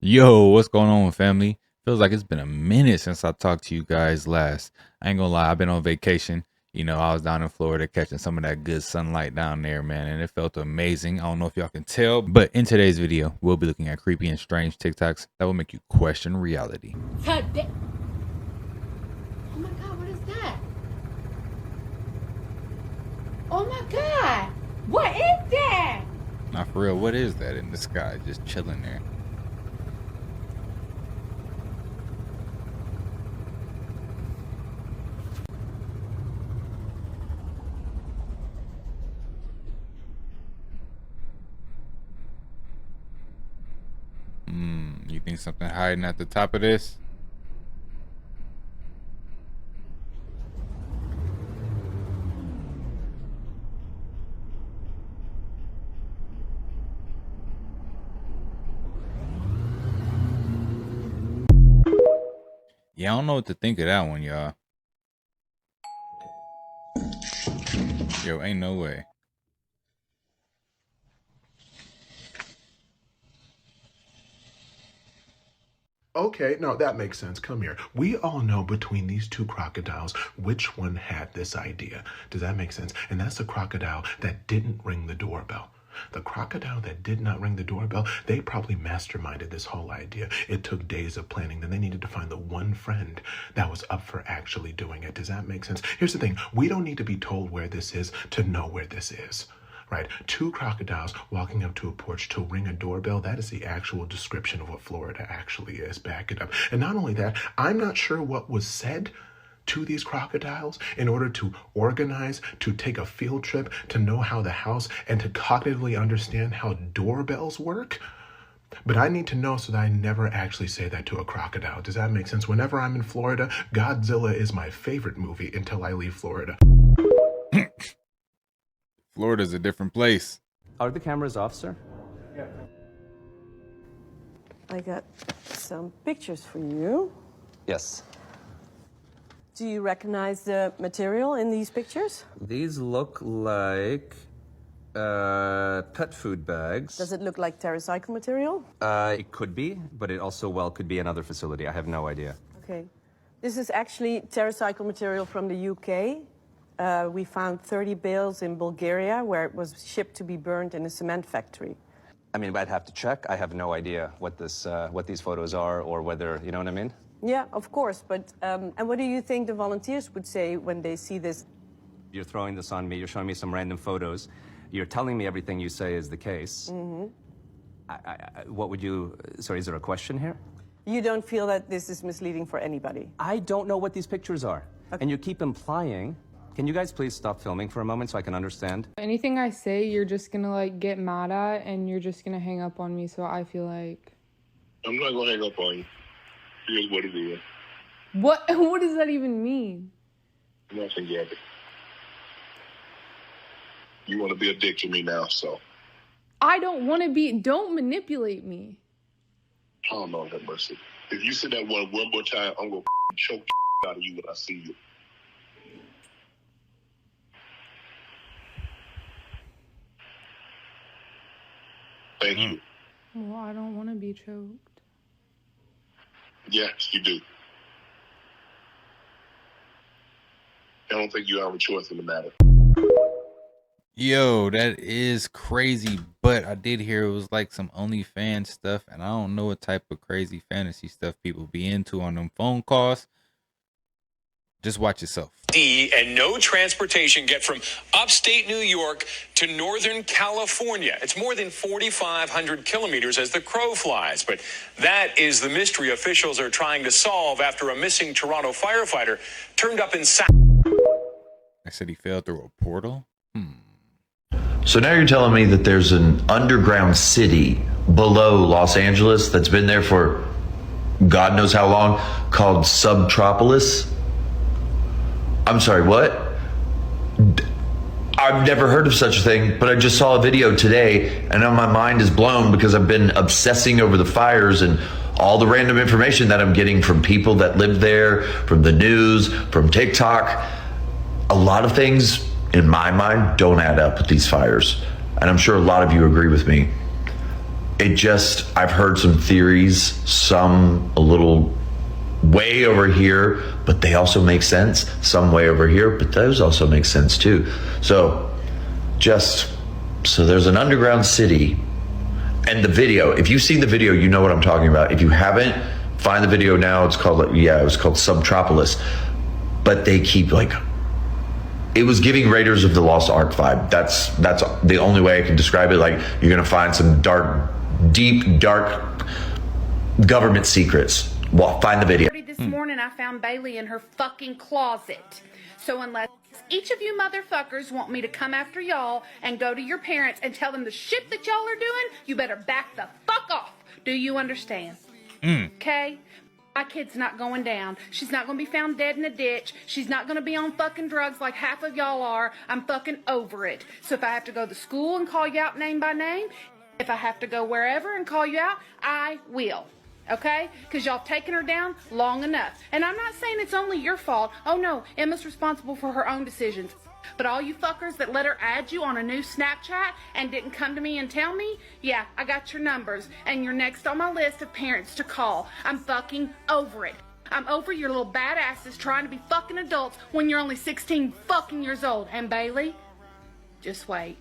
Yo, what's going on, family? Feels like it's been a minute since I talked to you guys last. I ain't gonna lie, I've been on vacation. I was down in Florida catching some of that good sunlight down there, man, and it felt amazing. I don't know if y'all can tell, but in today's video, we'll be looking at creepy and strange TikToks that will make you question reality. Oh my God, what is that? Oh my God, what is that? Now, for real, what is that in the sky just chilling there? You think something hiding at the top of this? Yeah, I don't know what to think of that one, y'all. Yo, ain't no way. Okay, no, that makes sense. Come here. We all know between these two crocodiles which one had this idea. Does that make sense? And that's the crocodile that didn't ring the doorbell. The crocodile that did not ring the doorbell, they probably masterminded this whole idea. It took days of planning. Then they needed to find the one friend that was up for actually doing it. Does that make sense? Here's the thing. We don't need to be told where this is to know where this is. Right? Two crocodiles walking up to a porch to ring a doorbell. That is the actual description of what Florida actually is. Back it up. And not only that, I'm not sure what was said to these crocodiles in order to organize, to take a field trip, to know how the house, and to cognitively understand how doorbells work. But I need to know so that I never actually say that to a crocodile. Does that make sense? Whenever I'm in Florida, Godzilla is my favorite movie until I leave Florida. Florida's a different place. Are the cameras off, sir? I got some pictures for you. Yes. Do you recognize the material in these pictures? These look like pet food bags. Does it look like TerraCycle material? It could be, but it also could be another facility. I have no idea. Okay. This is actually TerraCycle material from the UK. We found 30 bales in Bulgaria where it was shipped to be burned in a cement factory. I mean, I'd have to check. I have no idea what these photos are or whether, you know what I mean? Yeah, of course. But and what do you think the volunteers would say when they see this? You're throwing this on me. You're showing me some random photos. You're telling me everything you say is the case. What would you... Sorry, is there a question here? You don't feel that this is misleading for anybody? I don't know what these pictures are. Okay. And you keep implying... Can you guys please stop filming for a moment so I can understand? Anything I say, you're just gonna like get mad at and you're just gonna hang up on me, so I feel like... I'm not gonna hang up on you. Here's what it is. What does that even mean? Nothing, Gabby. You want to be a dick to me now, so. I don't want to be... Don't manipulate me. Oh, Lord have mercy. If you say that one more time, I'm gonna choke the out of you when I see you. Thank you. Well, I don't want to be choked. Yes, you do. I don't think you have a choice in the matter. Yo, that is crazy, but I did hear it was like some OnlyFans stuff, and I don't know what type of crazy fantasy stuff people be into on them phone calls. Just watch yourself. And no transportation get from upstate New York to Northern California. It's more than 4,500 kilometers as the crow flies. But that is the mystery officials are trying to solve after a missing Toronto firefighter turned up in I said he fell through a portal? So now you're telling me that there's an underground city below Los Angeles that's been there for God knows how long, called Subtropolis? I'm sorry, what? I've never heard of such a thing, but I just saw a video today and now my mind is blown because I've been obsessing over the fires and all the random information that I'm getting from people that live there, from the news, from TikTok. A lot of things in my mind don't add up with these fires. And I'm sure a lot of you agree with me. I've heard some theories, some a little way over here, but they also make sense. Some way over here, but those also make sense too. So there's an underground city, and the video, if you've seen the video, you know what I'm talking about. If you haven't, find the video now. It was called Subtropolis. But they keep it was giving Raiders of the Lost Ark vibe. That's the only way I can describe it. Like, you're gonna find some deep dark government secrets. Well, find the video. This morning I found Bailey in her fucking closet. So unless each of you motherfuckers want me to come after y'all and go to your parents and tell them the shit that y'all are doing, you better back the fuck off. Do you understand? Okay? My kid's not going down. She's not going to be found dead in a ditch. She's not going to be on fucking drugs like half of y'all are. I'm fucking over it. So if I have to go to school and call you out name by name, if I have to go wherever and call you out, I will. Okay? Because y'all taken her down long enough. And I'm not saying it's only your fault. Oh no, Emma's responsible for her own decisions. But all you fuckers that let her add you on a new Snapchat and didn't come to me and tell me, yeah, I got your numbers and you're next on my list of parents to call. I'm fucking over it. I'm over your little badasses trying to be fucking adults when you're only 16 fucking years old. And Bailey, just wait.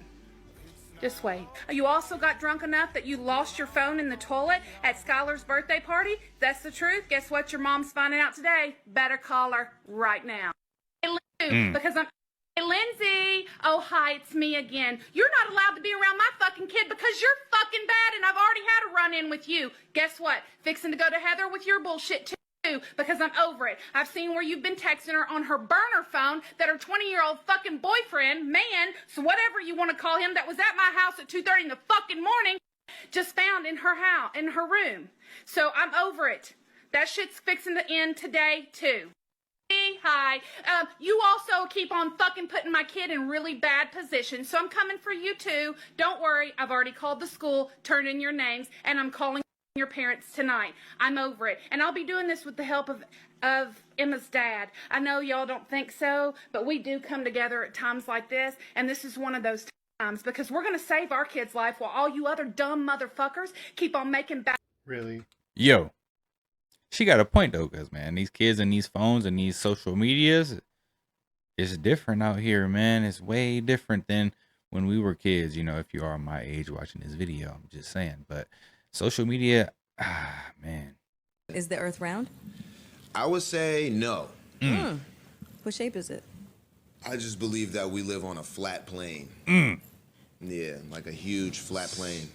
Just wait. You also got drunk enough that you lost your phone in the toilet at Skylar's birthday party? That's the truth. Guess what? Your mom's finding out today. Better call her right now. Because Hey, Lindsay. Oh, hi, it's me again. You're not allowed to be around my fucking kid because you're fucking bad and I've already had a run-in with you. Guess what? Fixing to go to Heather with your bullshit too because I'm over it. I've seen where you've been texting her on her burner phone that her 20-year-old fucking boyfriend, man, so whatever you want to call him, that was at my house at 2:30 in the fucking morning, just found in her house, in her room. So I'm over it. That shit's fixing to end today too. Hi. You also keep on fucking putting my kid in really bad positions, so I'm coming for you too. Don't worry, I've already called the school, turned in your names, and I'm calling your parents tonight. I'm over it. And I'll be doing this with the help of Emma's dad. I know y'all don't think so, but we do come together at times like this, and this is one of those times because we're going to save our kid's life while all you other dumb motherfuckers keep on making bad... Really? Yo. She got a point though, because man, these kids and these phones and these social medias, it's different out here, man. It's way different than when we were kids. You know, if you are my age watching this video, I'm just saying. But social media, man. Is the Earth round? I would say no. What shape is it? I just believe that we live on a flat plane. Yeah, like a huge flat plane.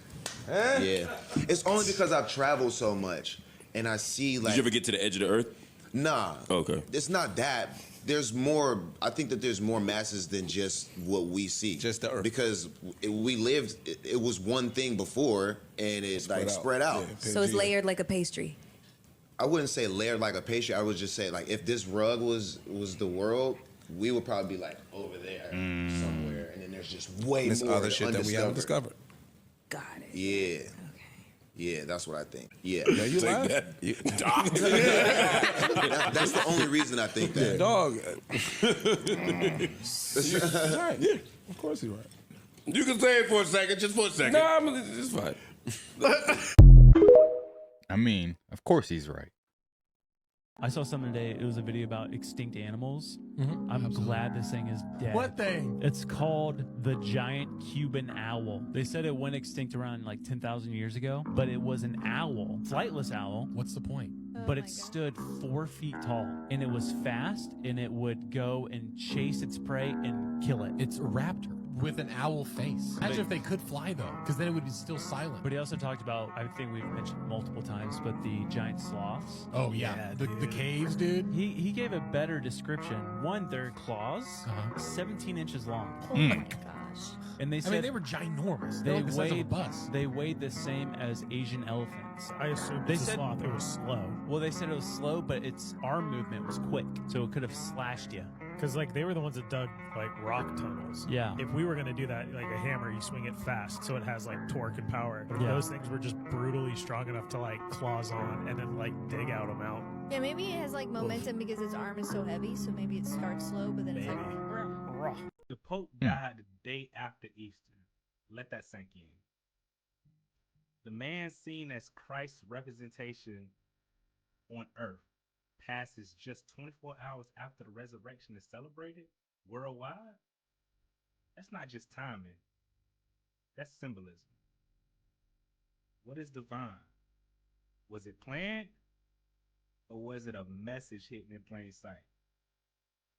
Yeah, it's only because I've traveled so much. And I see like... Did you ever get to the edge of the earth? Nah. Okay. It's not that. There's more... I think that there's more masses than just what we see. Just the earth. Because we lived... It was one thing before, and it's like spread out. Yeah, so it's layered like a pastry. I wouldn't say layered like a pastry. I would just say, like, if this rug was the world, we would probably be, like, over there somewhere. And then there's just way more other shit that we haven't discovered. Got it. Yeah. Yeah, that's what I think. Yeah. Yeah, you like that? That's the only reason I think that. Yeah, dog. He's right. Yeah, of course he's right. You can say it for a second, just for a second. No, it's fine. I mean, of course he's right. I saw something today. It was a video about extinct animals. I'm glad this thing is dead. What thing? It's called the giant Cuban owl. They said it went extinct around like 10,000 years ago, but it was an owl, flightless owl. What's the point? But it stood 4 feet tall, and it was fast, and it would go and chase its prey and kill it. It's a raptor with an owl face. Imagine if they could fly though, because then it would be still silent. But he also talked about, I think we've mentioned multiple times, but the giant sloths. Oh yeah, the caves, dude. He gave a better description. One, their claws, 17 inches long. Oh my gosh. And they said they were ginormous. They're like the size of a bus. They weighed the same as Asian elephants. I assumed they said sloth, it was slow. Well, they said it was slow, but its arm movement was quick, so it could have slashed you. Because like they were the ones that dug like rock tunnels. Yeah. If we were gonna do that, like a hammer, you swing it fast, so it has like torque and power. But if those things were just brutally strong enough to like claws on and then like dig out them out. Yeah, maybe it has like momentum because its arm is so heavy, so maybe it starts slow, but then it's like... The Pope died the day after Easter. Let that sink in. The man seen as Christ's representation on earth passes just 24 hours after the resurrection is celebrated worldwide. That's not just timing, that's symbolism. What is divine? Was it planned, or was it a message hidden in plain sight?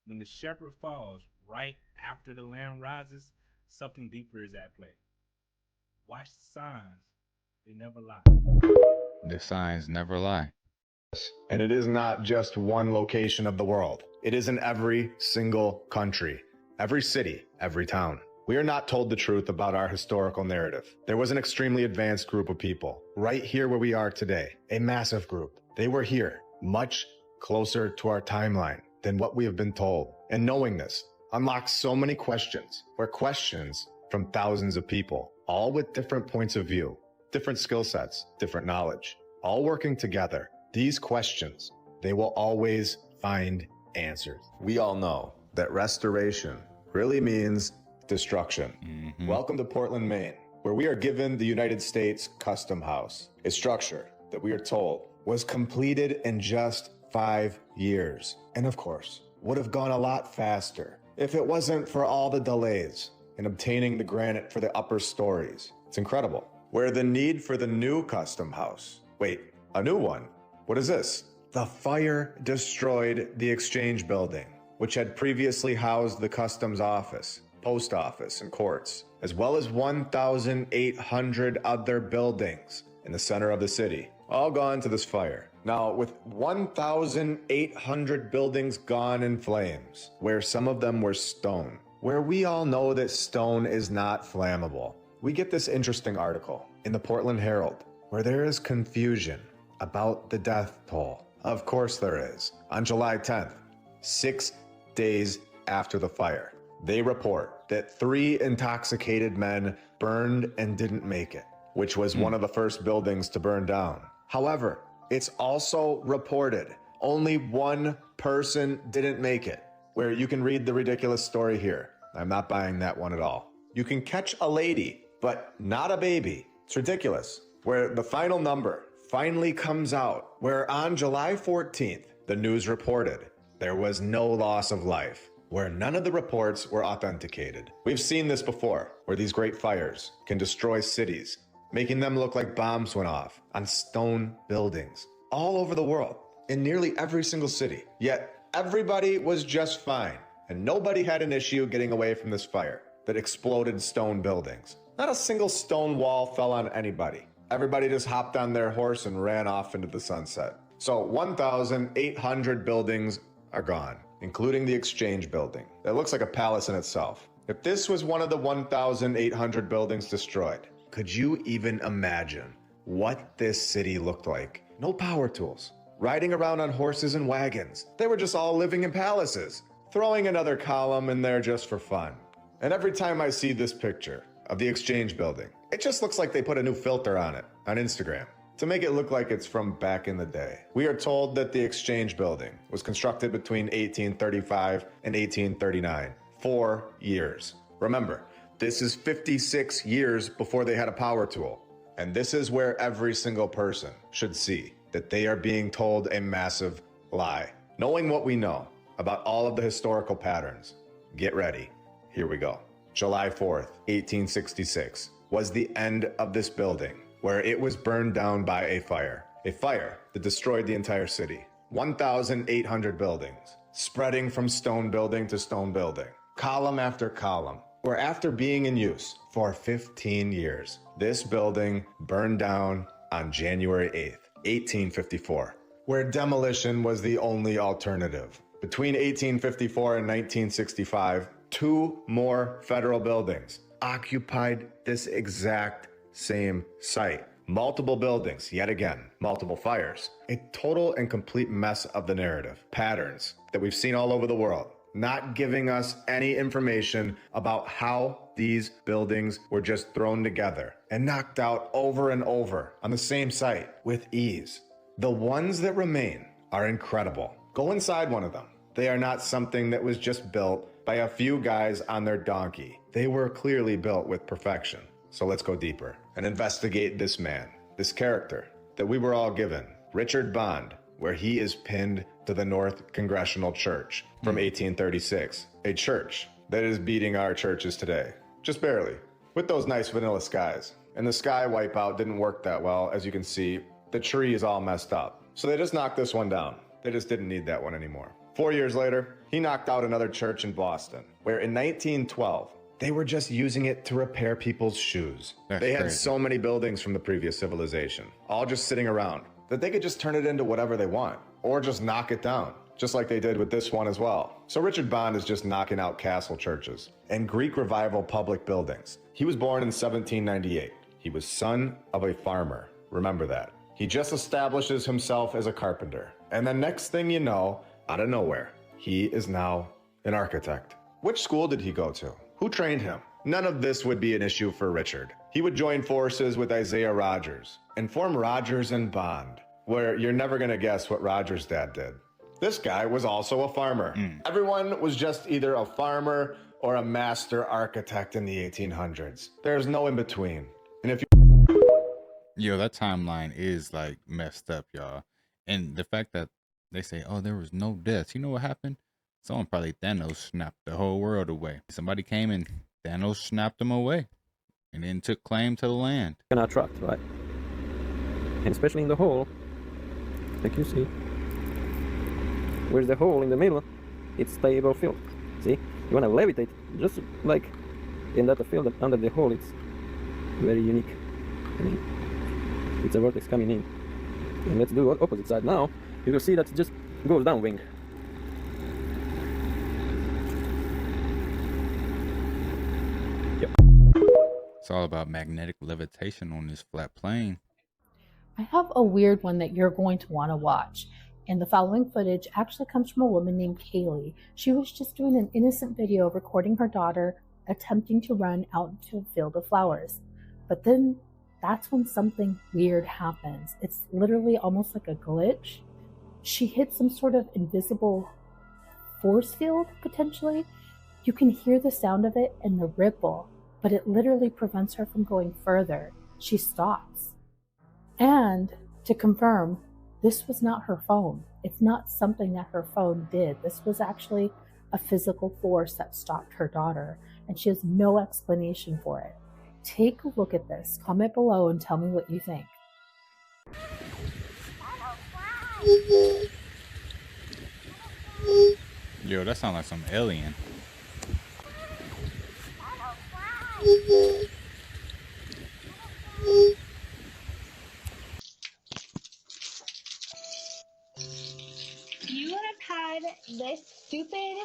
When the shepherd falls right after the lamb rises, something deeper is at play. Watch the signs, they never lie. The signs never lie. And it is not just one location of the world. It is in every single country, every city, every town. We are not told the truth about our historical narrative. There was an extremely advanced group of people right here where we are today, a massive group. They were here, much closer to our timeline than what we have been told. And knowing this unlocks so many questions, or questions from thousands of people, all with different points of view, different skill sets, different knowledge, all working together. These questions, they will always find answers. We all know that restoration really means destruction. Welcome to Portland, Maine, where we are given the United States Custom House, a structure that we are told was completed in just 5 years. And of course, would have gone a lot faster if it wasn't for all the delays in obtaining the granite for the upper stories. It's incredible. Where the need for the new custom house. Wait, a new one? What is this? The fire destroyed the exchange building, which had previously housed the customs office, post office, and courts, as well as 1,800 other buildings in the center of the city, all gone to this fire. Now, with 1,800 buildings gone in flames, where some of them were stone, where we all know that stone is not flammable, we get this interesting article in the Portland Herald, where there is confusion about the death toll. Of course there is. On July 10th, 6 days after the fire, they report that 3 intoxicated men burned and didn't make it, which was one of the first buildings to burn down. However, it's also reported only 1 person didn't make it, where you can read the ridiculous story here. I'm not buying that one at all. You can catch a lady, but not a baby. It's ridiculous. Where the final number finally comes out, where on July 14th, the news reported there was no loss of life, where none of the reports were authenticated. We've seen this before, where these great fires can destroy cities, making them look like bombs went off on stone buildings all over the world, in nearly every single city. Yet everybody was just fine, and nobody had an issue getting away from this fire that exploded stone buildings. Not a single stone wall fell on anybody. Everybody just hopped on their horse and ran off into the sunset. So 1,800 buildings are gone, including the exchange building. It looks like a palace in itself. If this was one of the 1,800 buildings destroyed, could you even imagine what this city looked like? No power tools, riding around on horses and wagons. They were just all living in palaces, throwing another column in there just for fun. And every time I see this picture of the exchange building, it just looks like they put a new filter on it on Instagram to make it look like it's from back in the day. We are told that the exchange building was constructed between 1835 and 1839, 4 years. Remember, this is 56 years before they had a power tool. And this is where every single person should see that they are being told a massive lie. Knowing what we know about all of the historical patterns, get ready. Here we go. July 4th, 1866 was the end of this building, where it was burned down by a fire that destroyed the entire city. 1,800 buildings, spreading from stone building to stone building, column after column, where after being in use for 15 years, this building burned down on January 8th, 1854, where demolition was the only alternative. Between 1854 and 1965, 2 more federal buildings occupied this exact same site. Multiple buildings, yet again, multiple fires. A total and complete mess of the narrative. Patterns that we've seen all over the world, not giving us any information about how these buildings were just thrown together and knocked out over and over on the same site with ease. The ones that remain are incredible. Go inside one of them. They are not something that was just built by a few guys on their donkey. They were clearly built with perfection. So let's go deeper and investigate this man this character that we were all given, Richard Bond, where he is pinned to the North Congressional Church from 1836, a church that is beating our churches today, just barely, with those nice vanilla skies. And the sky wipeout didn't work that well. As you can see, the tree is all messed up. So they just knocked this one down. They just didn't need that one anymore. 4 years later, he knocked out another church in Boston, where in 1912, they were just using it to repair people's shoes. They had so many buildings from the previous civilization, all just sitting around, that they could just turn it into whatever they want, or just knock it down, just like they did with this one as well. So Richard Bond is just knocking out castle churches and Greek Revival public buildings. He was born in 1798. He was son of a farmer. Remember that. He just establishes himself as a carpenter. And the next thing you know, out of nowhere, he is now an architect. Which school did he go to? Who trained him? None of this would be an issue for Richard. He would join forces with Isaiah Rogers and form Rogers and Bond, where you're never gonna guess what Rogers' dad did. This guy was also a farmer. Everyone was just either a farmer or a master architect in the 1800s. There's no in between. And if Yo, that timeline is like messed up, y'all. And the fact that they say, oh, there was no deaths. You know what happened? Someone probably Thanos snapped the whole world away. Somebody came and Thanos snapped them away and then took claim to the land. Gonna attract, right? And especially in the hole, like you see, where's the hole in the middle? It's stable field. See, you wanna levitate, just like in that field under the hole. It's very unique. I mean, it's a vortex coming in. And let's do opposite side now. You will see that it just goes downwind. It's all about magnetic levitation on this flat plane. I have a weird one that you're going to want to watch. And the following footage actually comes from a woman named Kaylee. She was just doing an innocent video recording her daughter attempting to run out into a field of flowers. But then that's when something weird happens. It's literally almost like a glitch. She hits some sort of invisible force field, potentially. You can hear the sound of it and the ripple, but it literally prevents her from going further. She stops. And to confirm, this was not her phone. It's not something that her phone did. This was actually a physical force that stopped her daughter, and she has no explanation for it. Take a look at this. Comment below and tell me what you think. Yo, that sounds like some alien. You have had this stupid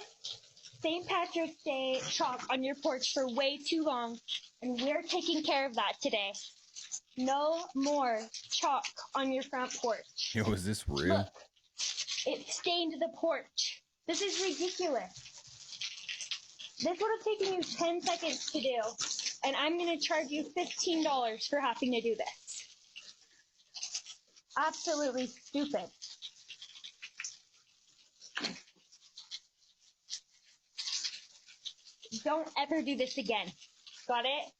St. Patrick's Day chalk on your porch for way too long, and we're taking care of that today. No more chalk on your front porch. Yo, is this real? Look, it stained the porch. This is ridiculous. This would have taken you 10 seconds to do, and I'm going to charge you $15 for having to do this. Absolutely stupid. Don't ever do this again. Got it?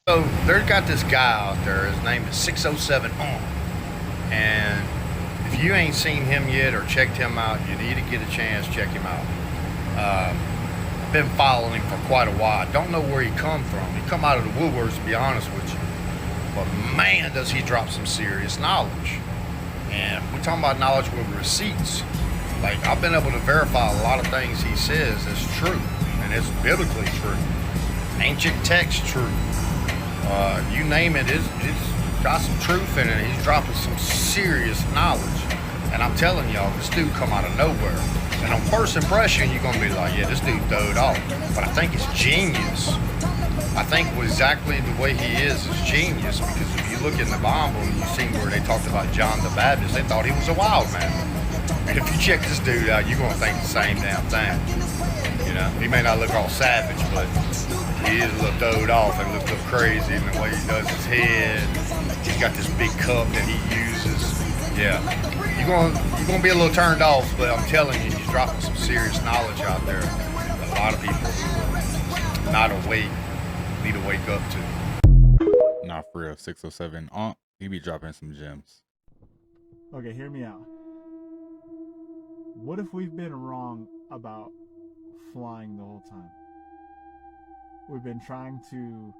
So there's got this guy out there. His name is 607 On. And if you ain't seen him yet or checked him out, you need to get a chance, check him out. Been following him for quite a while. Don't know where he come from. He come out of the woodworks, to be honest with you. But man, does he drop some serious knowledge. And we're talking about knowledge with receipts. Like, I've been able to verify a lot of things he says is true, and it's biblically true. Ancient text true. You name it, it's got some truth in it. He's dropping some serious knowledge. And I'm telling y'all, this dude come out of nowhere. And on first impression, you're gonna be like, yeah, this dude throwed off. But I think it's genius. I think exactly the way he is genius, because if you look in the Bible and you see where they talked about John the Baptist, they thought he was a wild man. And if you check this dude out, you're gonna think the same damn thing. You know, he may not look all savage, but he is a little throwed off and looks a little crazy in the way he does his head. He's got this big cup that he uses. Yeah, you're gonna be a little turned off, but I'm telling you, he's dropping some serious knowledge out there. A lot of people who are not awake need to wake up to. For real, 607. He be dropping some gems. Okay, hear me out. What if we've been wrong about flying the whole time? We've been trying to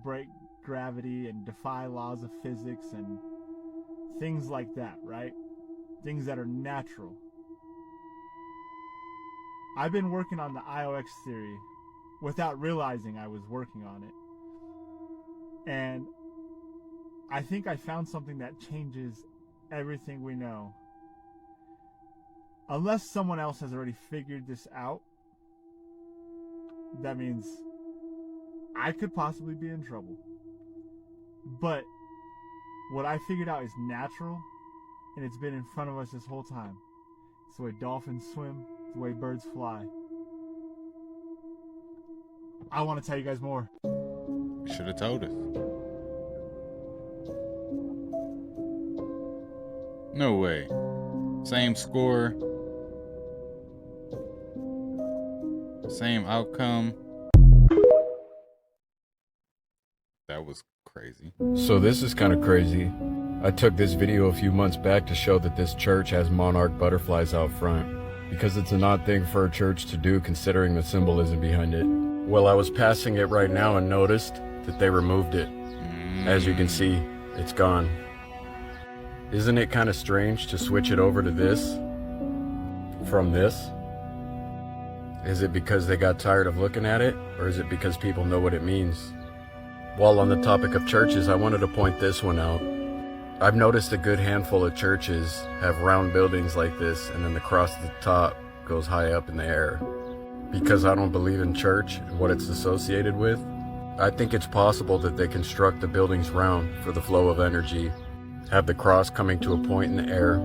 break gravity and defy laws of physics and things like that, right? Things that are natural. I've been working on the IOX theory without realizing I was working on it. And I think I found something that changes everything we know. Unless someone else has already figured this out, that means I could possibly be in trouble. But what I figured out is natural, and it's been in front of us this whole time. It's the way dolphins swim, it's the way birds fly. I want to tell you guys more. You should have told us. No way. Same score. Same outcome. That was crazy. So this is kind of crazy. I took this video a few months back to show that this church has monarch butterflies out front, because it's an odd thing for a church to do considering the symbolism behind it. Well, I was passing it right now and noticed that they removed it. As you can see, it's gone. Isn't it kind of strange to switch it over to this from this? Is it because they got tired of looking at it, or is it because people know what it means? While on the topic of churches, I wanted to point this one out. I've noticed a good handful of churches have round buildings like this, and then the cross at the top goes high up in the air. Because I don't believe in church and what it's associated with, I think it's possible that they construct the buildings round for the flow of energy, have the cross coming to a point in the air,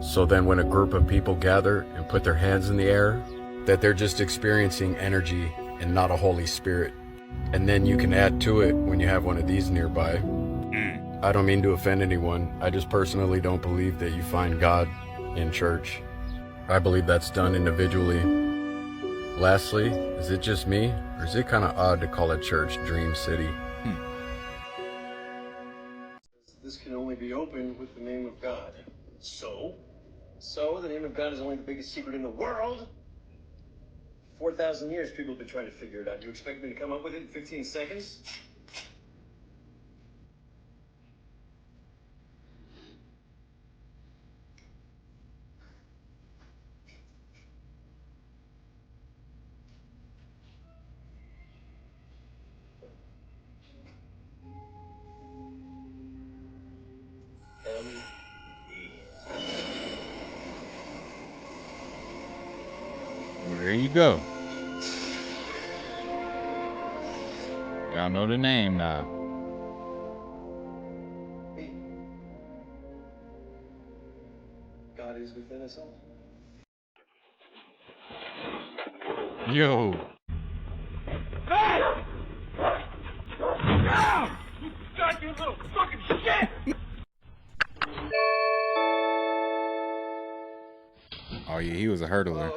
so then when a group of people gather and put their hands in the air, that they're just experiencing energy and not a Holy Spirit. And then you can add to it when you have one of these nearby. I don't mean to offend anyone, I just personally don't believe that you find God in church. I believe that's done individually. Lastly, is it just me, or is it kind of odd to call a church Dream City? This can only be opened with the name of God. So? So, the name of God is only the biggest secret in the world? 4,000 years people have been trying to figure it out. You expect me to come up with it in 15 seconds? There you go. Y'all know the name now. God is within us all. Yo. Hey! Ow! You goddamn little fucking shit! Oh yeah, he was a hurdler.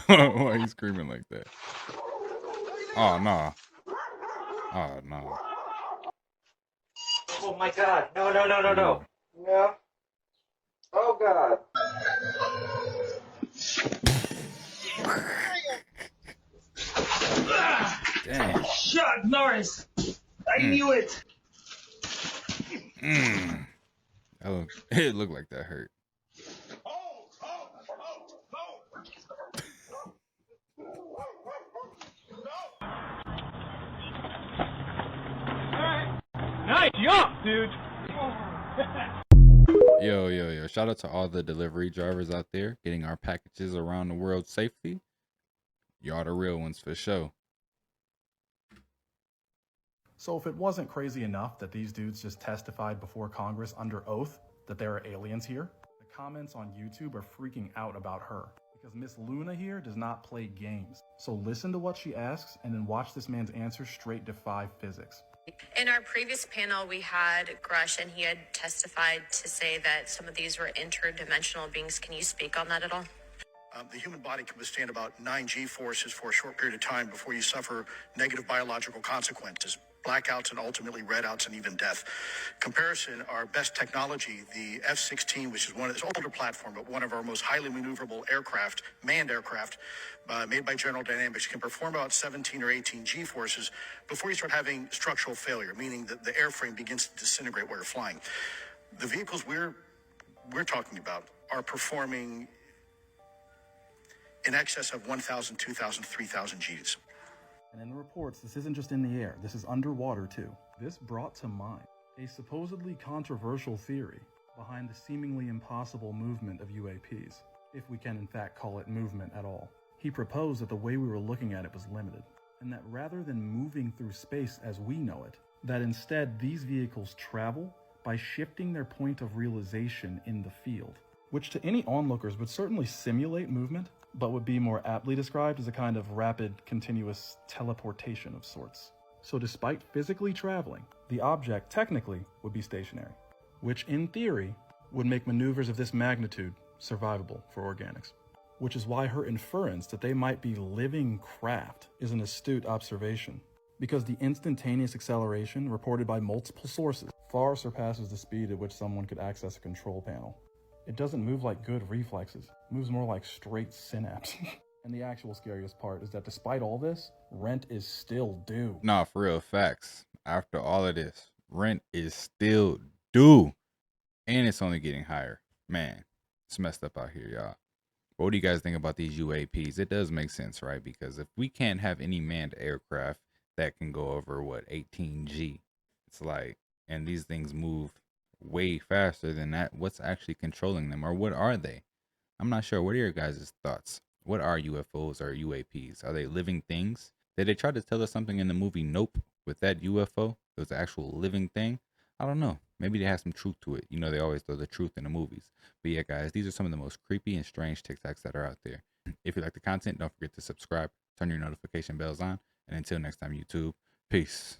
Why are you screaming like that? Oh no. Oh no. Oh my God! No! No! Oh God! Damn. Chuck Norris! I knew it! It looked like that hurt. Nice jump, dude! Yo. Shout out to all the delivery drivers out there getting our packages around the world safely. Y'all the real ones for sure. So if it wasn't crazy enough that these dudes just testified before Congress under oath that there are aliens here, the comments on YouTube are freaking out about her. Because Miss Luna here does not play games. So listen to what she asks and then watch this man's answer straight defy physics. In our previous panel, we had Grush, and he had testified to say that some of these were interdimensional beings. Can you speak on that at all? The human body can withstand about 9 G forces for a short period of time before you suffer negative biological consequences, blackouts and ultimately redouts and even death. Comparison, our best technology, the F-16, which is one of this older platform, but one of our most highly maneuverable aircraft, manned aircraft, made by General Dynamics, can perform about 17 or 18 G forces before you start having structural failure, meaning that the airframe begins to disintegrate while you're flying. The vehicles we're talking about are performing in excess of 1,000, 2,000, 3,000 Gs. And in the reports, this isn't just in the air, this is underwater too. This brought to mind a supposedly controversial theory behind the seemingly impossible movement of UAPs, if we can in fact call it movement at all. He proposed that the way we were looking at it was limited, and that rather than moving through space as we know it, that instead these vehicles travel by shifting their point of realization in the field, which to any onlookers would certainly simulate movement, but would be more aptly described as a kind of rapid, continuous teleportation of sorts. So despite physically traveling, the object technically would be stationary, which in theory would make maneuvers of this magnitude survivable for organics. Which is why her inference that they might be living craft is an astute observation, because the instantaneous acceleration reported by multiple sources far surpasses the speed at which someone could access a control panel. It doesn't move like good reflexes, it moves more like straight synapse. And the actual scariest part is that despite all this, rent is still due. Nah, for real, facts. After all of this, rent is still due. And it's only getting higher. Man, it's messed up out here, y'all. What do you guys think about these UAPs? It does make sense, right? Because if we can't have any manned aircraft that can go over, 18 G, it's like, and these things move way faster than that, what's actually controlling them, or what are they? I'm not sure. What are your guys' thoughts? What are UFOs or UAPs? Are they living things? Did they try to tell us something in the movie Nope with that UFO? It was an actual living thing? I don't know. Maybe they have some truth to it. You know, they always throw the truth in the movies. But yeah, guys, these are some of the most creepy and strange TikToks that are out there. If you like the content, don't forget to subscribe, turn your notification bells on, and until next time, YouTube, peace.